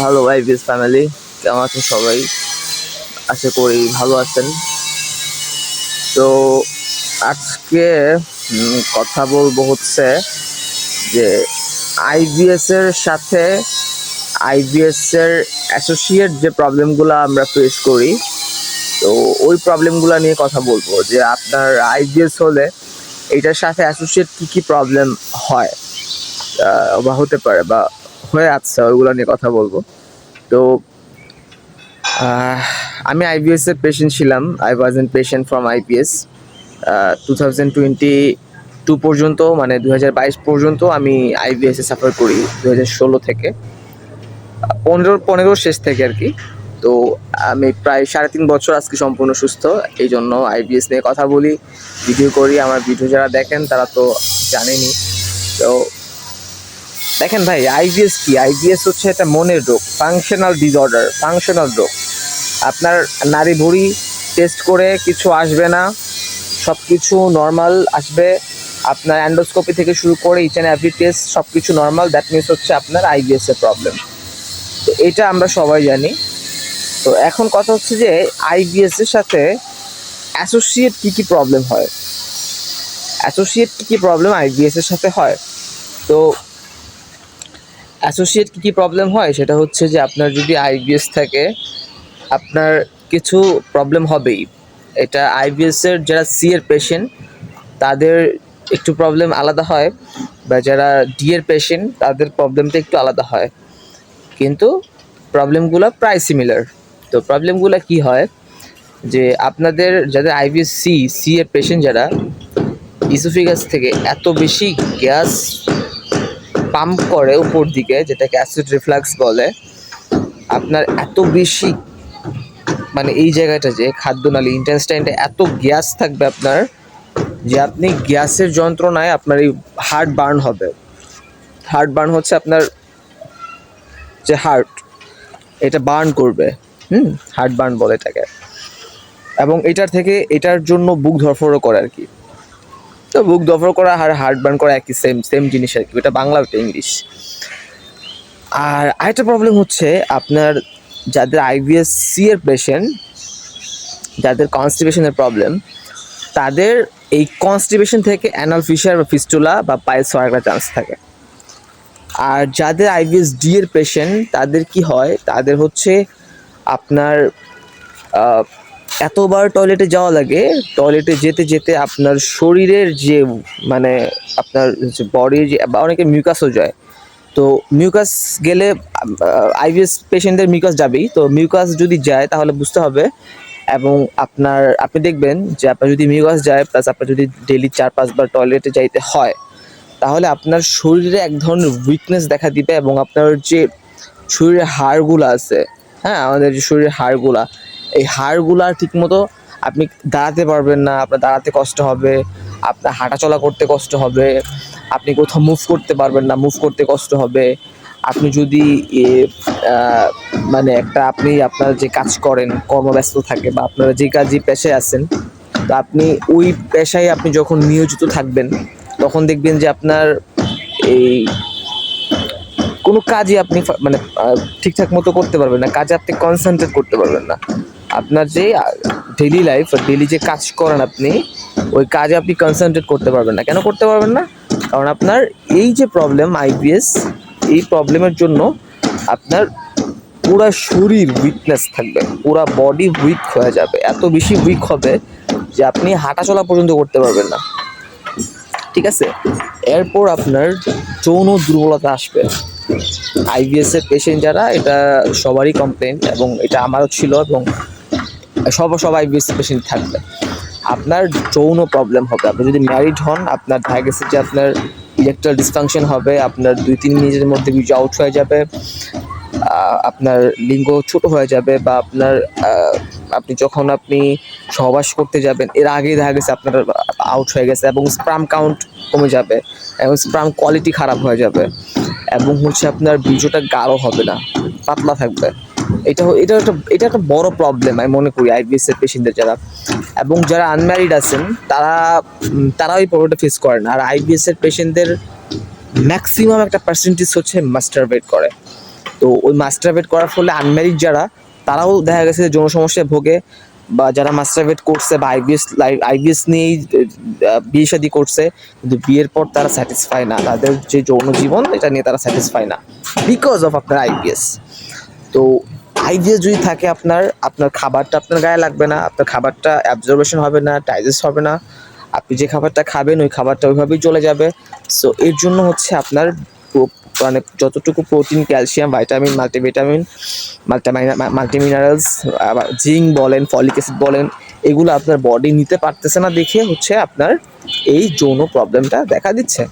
Hello IBS family, কেমন আছেন সবাই? আশা করি ভালো আছেন। তো আজকে কথা বলবো হচ্ছে যে আইবিএস এর সাথে আইবিএস এর অ্যাসোসিয়েট যে প্রবলেমগুলো আমরা ফেস করি, তো ওই প্রবলেমগুলো নিয়ে কথা বলবো যে আপনার আইবিএস হলে এটার সাথে অ্যাসোসিয়েট কী কী প্রবলেম হয় বা হতে পারে বা হয়ে আছে, ওইগুলো নিয়ে কথা বলবো। তো আমি আইবিএস এর পেশেন্ট ছিলাম। I was an patient from IBS 2022 পর্যন্ত, মানে 2022 পর্যন্ত আমি আইবিএস এ সাফার করি 2016 থেকে 15 শেষ থেকে আর কি। তো আমি প্রায় 3.5 বছর আজকে সম্পূর্ণ সুস্থ, এই জন্য আইবিএস নিয়ে কথা বলি, ভিডিও করি। আমার ভিডিও যারা দেখেন তারা তো জানেনই। তো দেখেন ভাই, আইবিএস কি? আইবিএস হচ্ছে একটা মনের রোগ, ফাংশনাল ডিসঅর্ডার, ফাংশনাল রোগ। আপনার নাড়ি ভুঁড়ি টেস্ট করে কিছু আসবে না, সব কিছু নর্মাল আসবে। আপনার অ্যান্ডোস্কোপি থেকে শুরু করে ইচ অ্যান্ড এভরি টেস্ট সব কিছু নর্মাল, দ্যাট মিনস হচ্ছে আপনার আইবিএস এর প্রবলেম। তো এটা আমরা সবাই জানি। তো এখন কথা হচ্ছে যে আইবিএস এর সাথে অ্যাসোসিয়েট কী কী প্রবলেম হয়, অ্যাসোসিয়েট কী কী প্রবলেম আইবিএস এর সাথে হয়। তো অ্যাসোসিয়েট কী কী প্রবলেম হয় সেটা হচ্ছে যে আপনার যদি আইবিএস থাকে, আপনার কিছু প্রবলেম হবেই। এটা আইবিএস এর যারা সি এর পেশেন্ট তাদের একটু প্রবলেম আলাদা হয়, বা যারা ডি এর পেশেন্ট তাদের প্রবলেমটা একটু আলাদা হয়, কিন্তু প্রবলেমগুলো প্রায় সিমিলার। তো প্রবলেমগুলো কি হয় যে আপনাদের যাদের আইবিএস সি এর পেশেন্ট, যারা ইসোফেগাস থেকে এত বেশি গ্যাস পাম্প করে উপর দিকে, যেটাকে অ্যাসিড রিফ্লাক্স বলে, আপনার এত বেশি মানে এই জায়গাটা যে খাদ্যনালী ইন্টেস্টাইনটা এত গ্যাস থাকবে আপনার, যে আপনি গ্যাসের যন্ত্রণায় আপনার এই হার্ট বার্ন হবে। হার্ট বার্ন হচ্ছে আপনার যে হার্ট, এটা বার্ন করবে, হার্ট বার্ন বলে এটাকে। এবং এটার জন্য বুক ধরফরও করে আর কি। তো বুক ধরফর করা আর হার্ট বার্ন করা একই, সেম সেম জিনিস আর কি। এটা বাংলা, ওটা ইংলিশ। আর আরেকটা প্রবলেম হচ্ছে আপনার যাদের আইবিএস সি এর পেশেন্ট, যাদের কনস্টিপেশনের প্রবলেম, তাদের এই কনস্টিপেশন থেকে অ্যানাল ফিশার বা ফিস্টুলা বা পাইলস হওয়ার একটা চান্স থাকে। আর যাদের আইবিএস ডি এর পেশেন্ট, তাদের কি হয়, তাদের হচ্ছে আপনার এতবার টয়লেটে যাওয়া লাগে, টয়লেটে যেতে যেতে আপনার শরীরের যে মানে আপনার বডির যে, বা অনেকে মিউকাসও যায়। তো মিউকাস গেলে আইবিএস পেশেন্টদের মিউকাস যাবেই। তো মিউকাস যদি যায় তাহলে বুঝতে হবে, এবং আপনি দেখবেন যে আপনার যদি মিউকাস যায় প্লাস আপনার যদি ডেইলি 4-5 বার টয়লেটে যাইতে হয়, তাহলে আপনার শরীরে এক ধরনের উইকনেস দেখা দিবে, এবং আপনার যে শরীরের হাড়গুলো আছে, হ্যাঁ, আমাদের যে শরীরের হাড়গুলা, এই হাড়গুলা ঠিকমতো আপনি দাঁড়াতে পারবেন না, আপনার দাঁড়াতে কষ্ট হবে, আপনার হাঁটাচলা করতে কষ্ট হবে, আপনি কোথাও মুভ করতে পারবেন না, মুভ করতে কষ্ট হবে। আপনি যদি মানে আপনি আপনার যে কাজ করেন, কর্মব্যস্ত থাকে, বা আপনারা যে পেশায় আছেন, তো আপনি ওই পেশায় আপনি যখন নিয়োজিত থাকবেন, তখন দেখবেন যে আপনার এই কোনো কাজই আপনি মানে ঠিকঠাক মতো করতে পারবেন না, কাজে আপনি কনসেন্ট্রেট করতে পারবেন না। আপনার যে ডেইলি লাইফ, ডেইলি যে কাজ করেন আপনি, ওই কাজে আপনি কনসেন্ট্রেট করতে পারবেন না। কেন করতে পারবেন না? কারণ আপনার এই যে প্রবলেম আইবিএস, এই প্রবলেমের জন্য আপনার পুরা শরীর উইকনেস থাকবে, পুরা বডি উইক হয়ে যাবে, এত বেশি উইক হবে যে আপনি হাঁটাচলা পর্যন্ত করতে পারবেন না, ঠিক আছে? এরপর আপনার যৌন দুর্বলতা আসবে। আইবিএস এর পেশেন্ট যারা, এটা সবারই কমপ্লেন, এবং এটা আমারও ছিল, এবং সব আইবিএস পেশেন্ট থাকবে। আপনার যৌন প্রবলেম হবে। আপনি যদি ম্যারিড হন, আপনার দেখা গেছে যে আপনার ইরেকটাইল ডিসফাংশন হবে, আপনার 2-3 মিনিটের মধ্যে বীর্য আউট হয়ে যাবে, আপনার লিঙ্গ ছোট হয়ে যাবে, বা আপনি যখন সহবাস করতে যাবেন এর আগেই দেখা গেছে আপনার আউট হয়ে গেছে, এবং স্পার্ম কাউন্ট কমে যাবে, এবং স্পার্ম কোয়ালিটি খারাপ হয়ে যাবে, এবং হচ্ছে আপনার বীর্যটা গাঢ় হবে না, পাতলা থাকবে। এটা একটা বড় প্রবলেম আমি মনে করি আইবিএস এর পেশেন্টদের যারা, এবং যারা আনম্যারিড আছেন তারা ওই প্রবলেমটা ফেস করেন। আর আইবিএস এর পেশেন্টদের ম্যাক্সিমাম একটা পার্সেন্টেজ হচ্ছে মাস্টারবেট করে। তো ওই মাস্টারবেট করার ফলে আনম্যারিড যারা, তারাও দেখা গেছে যে যৌন সমস্যায় ভোগে, বা যারা মাস্টারবেট করছে বা আইবিএস নিয়েই বিয়ে শাদী করছে, কিন্তু বিয়ের পর তারা স্যাটিসফাই না, তাদের যে যৌন জীবন এটা নিয়ে তারা স্যাটিসফাই না, বিকজ অফ আপনার আইবিএস। তো আইবিএস যদি থাকে আপনার খাবারটা আপনার গায়ে লাগবে না, আপনার খাবারটা অ্যাবজর্বেশন হবে না, ডাইজেস্ট হবে না, আপনি যে খাবারটা খাবেন ওই খাবারটা ওইভাবেই চলে যাবে। সো এর জন্য হচ্ছে আপনার মানে যতটুকু প্রোটিন, ক্যালসিয়াম, ভাইটামিন, মাল্টিমিনারেলস, আবার জিঙ্ক বলেন, ফলিক অ্যাসিড বলেন, এগুলো আপনার বডি নিতে পারতেছে না দেখে হচ্ছে আপনার এই যৌন প্রবলেমটা দেখা দিচ্ছে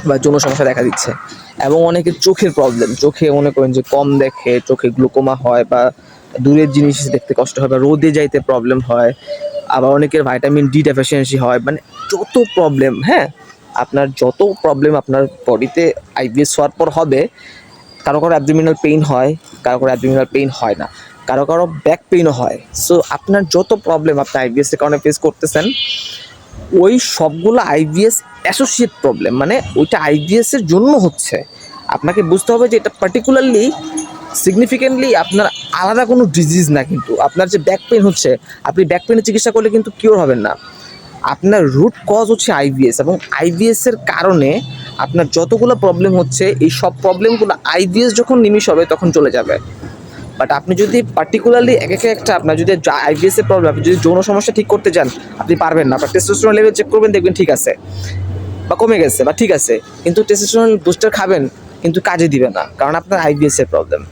বা যৌন সমস্যা দেখা দিচ্ছে। এবং অনেকের চোখের প্রবলেম, চোখে মনে করেন যে কম দেখে, চোখে গ্লুকোমা হয়, বা দূরের জিনিস দেখতে কষ্ট হয়, বা রোদে যাইতে প্রবলেম হয়, আবার অনেকের ভাইটামিন ডি ডেফিসিয়েন্সি হয়, মানে যত প্রবলেম, হ্যাঁ আপনার যত প্রবলেম আপনার বডিতে আইবিএস হওয়ার পর হবে। কারো অ্যাবডোমিনাল পেইন হয়, কারো অ্যাবডোমিনাল পেইন হয় না, কারো ব্যাক পেইনও হয়। সো আপনার যত প্রবলেম আপনি আইবিএস এর কারণে ফেস করতেছেন, ওই সবগুলো আইবিএস অ্যাসোসিয়েট প্রবলেম, মানে ওইটা আইবিএস এর জন্য হচ্ছে। আপনাকে বুঝতে হবে যে এটা পার্টিকুলারলি সিগনিফিকেন্টলি আপনার আলাদা কোনো ডিজিজ না, কিন্তু আপনার যে ব্যাক পেইন হচ্ছে, আপনি ব্যাক পেইনের চিকিৎসা করলে কিন্তু কিওর হবেন না। আপনার রুট কজ হচ্ছে আইবিএস, এবং আইবিএস এর কারণে আপনার যতগুলো প্রবলেম হচ্ছে, এই সব প্রবলেমগুলো আইবিএস যখন নিমিশ হবে তখন চলে যাবে। বাট আপনি যদি পার্টিকুলারলি একটা আপনার যদি আইবিএস এর প্রবলেম, আপনি যদি যৌন সমস্যা ঠিক করতে চান, আপনি পারবেন না। আপনার টেস্টোস্টেরন লেভেল চেক করবেন, দেখবেন ঠিক আছে বা কমে গেছে বা ঠিক আছে, কিন্তু টেস্টোস্টেরন বুস্টার খাবেন কিন্তু কাজে দিবে না, কারণ আপনার আইবিএস এর প্রবলেম।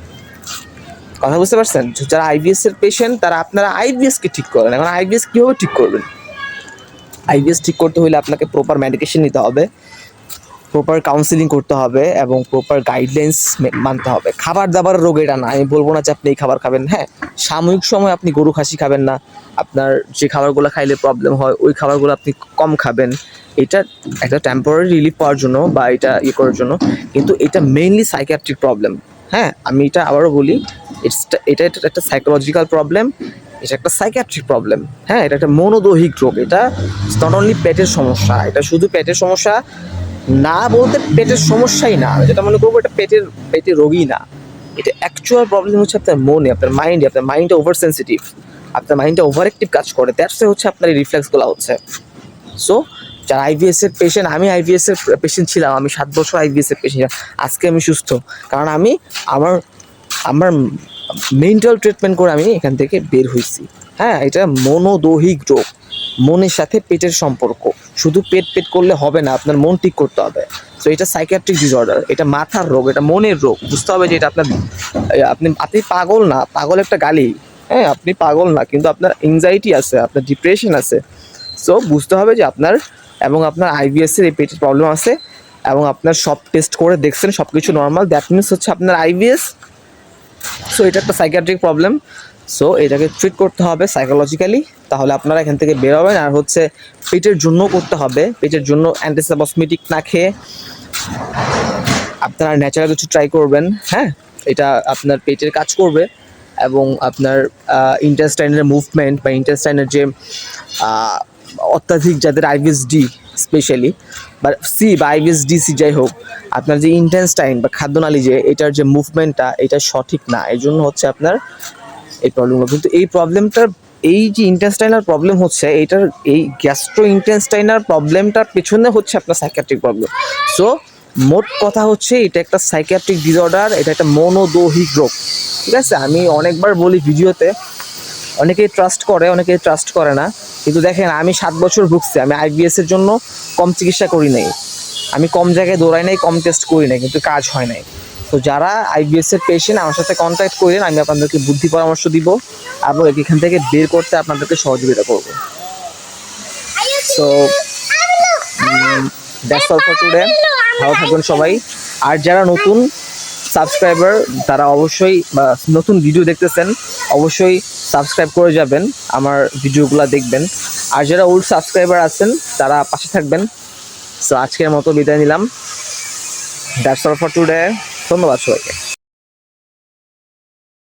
কথা বুঝতে পারছেন? যারা আইবিএস এর পেশেন্ট তারা আপনারা আইবিএস কে ঠিক করেন। এখন আইবিএস কীভাবে ঠিক করবেন? আইবিএস ঠিক করতে হলে আপনাকে প্রপার মেডিকেশন নিতে হবে, প্রপার কাউন্সিলিং করতে হবে, এবং প্রপার গাইডলাইন্স মানতে হবে। খাবার দাবার রোগ এটা না, আমি বলবো না যে আপনি এই খাবার খাবেন। হ্যাঁ, সাময়িক সময় আপনি গরু খাসি খাবেন না, আপনার যে খাবারগুলো খাইলে প্রবলেম হয় ওই খাবারগুলো আপনি কম খাবেন, এটা একটা টেম্পোরারি রিলিফ পাওয়ার জন্য বা এটা করার জন্য। কিন্তু এটা মেইনলি সাইকিয়াট্রিক প্রবলেম। হ্যাঁ, আমি এটা আবারও বলি, এটা একটা সাইকোলজিক্যাল প্রবলেম, এটা একটা সাইকিয়াট্রিক প্রবলেম। হ্যাঁ, এটা একটা মনোদৈহিক রোগ, এটা নট অনলি পেটের সমস্যা, এটা শুধু পেটের সমস্যা না বলতে পেটের সমস্যাই না, যেটা মনে করবো এটা পেটের রোগই না। এটা অ্যাকচুয়াল প্রবলেম হচ্ছে আপনার মনে, আপনার মাইন্ডটা ওভার সেন্সিটিভ, আপনার মাইন্ডটা ওভার অ্যাক্টিভ কাজ করে, দ্যাটস হচ্ছে আপনার এই রিফ্লেক্সগুলো হচ্ছে। সো যারা আইবিএস এর পেশেন্ট, আমি আইবিএস এর পেশেন্ট ছিলাম, আমি 7 বছর আইবিএস এর পেশেন্ট ছিলাম, আজকে আমি সুস্থ, কারণ আমি আমার মেন্টাল ট্রিটমেন্ট করে আমি এখান থেকে বের হয়েছি। হ্যাঁ, এটা মনোদৈহিক রোগ, মনের সাথে পেটের সম্পর্ক, শুধু পেট করলে হবে না, আপনার মন ঠিক করতে হবে। সো এটা সাইকিয়াট্রিক ডিসঅর্ডার, এটা মাথার রোগ, এটা মনের রোগ। বুঝতে হবে যে এটা আপনি পাগল না, পাগল একটা গালি। হ্যাঁ, আপনি পাগল না, কিন্তু আপনার এংজাইটি আছে, আপনার ডিপ্রেশন আছে। সো বুঝতে হবে যে আপনার আইবিএস এর এই পেটের প্রবলেম আছে, এবং আপনার সব টেস্ট করে দেখছেন সব কিছু নর্মাল, দ্যাট মিনস হচ্ছে আপনার আইবিএস। সো এটা একটা সাইকিয়াট্রিক প্রবলেম। সো এটাকে ট্রিট করতে হবে সাইকোলজিক্যালি, তাহলে আপনারা এখান থেকে বের হবেন। আর হচ্ছে পেটের জন্য করতে হবে, পেটের জন্য অ্যান্টিসাইকোটিক না খেয়ে আপনারা ন্যাচারাল কিছু ট্রাই করবেন। হ্যাঁ, এটা আপনার পেটের কাজ করবে, এবং আপনার ইন্টেস্টাইনের মুভমেন্ট বা ইন্টেস্টাইনের যে অত্যাধিক যাদের আইবিএস ডি স্পেশালি বা সি বা আইবিএস ডিসি যাই হোক, আপনার যে ইন্টেস্টাইন বা খাদ্যনালী যে এটার যে মুভমেন্টটা এটা সঠিক না, এই জন্য হচ্ছে আপনার এই প্রবলেমগুলো। কিন্তু এই প্রবলেমটার, এই যে ইন্টেস্টাইনাল প্রবলেম হচ্ছে, এইটার এই গ্যাস্ট্রো ইন্টেস্টাইনাল প্রবলেমটার পেছনে হচ্ছে আপনার সাইকিয়াট্রিক প্রবলেম। সো মোট কথা হচ্ছে এটা একটা সাইকিয়াট্রিক ডিসঅর্ডার, এটা একটা মনোদৈহিক রোগ। ঠিক আছে, আমি অনেকবার বলি ভিডিওতে, অনেকেই ট্রাস্ট করে, অনেকেই ট্রাস্ট করে না। কিন্তু দেখেন, আমি 7 বছর ভুগছি, আমি আইবিএস এর জন্য কম চিকিৎসা করি নাই, আমি কম জায়গায় দৌড়াই নাই, কম টেস্ট করি নাই, কিন্তু কাজ হয় নাই। তো যারা আইবিএস এর পেশেন্ট আমার সাথে কন্ট্যাক্ট করেন, আমি আপনাদেরকে বুদ্ধি পরামর্শ দিব এবং এখান থেকে বের করতে আপনাদেরকে সহযোগিতা করব। So that's all for today. ভালো থাকুন সবাই। আর যারা নতুন সাবস্ক্রাইবার তারা অবশ্যই, বা নতুন ভিডিও দেখতেছেন অবশ্যই সাবস্ক্রাইব করে যাবেন, আমার ভিডিওগুলো দেখবেন। আর যারা ওল্ড সাবস্ক্রাইবার আছেন তারা পাশে থাকবেন। সো আজকের মতো বিদায় নিলাম। That's all for today. ধন্যবাদ সবাইকে।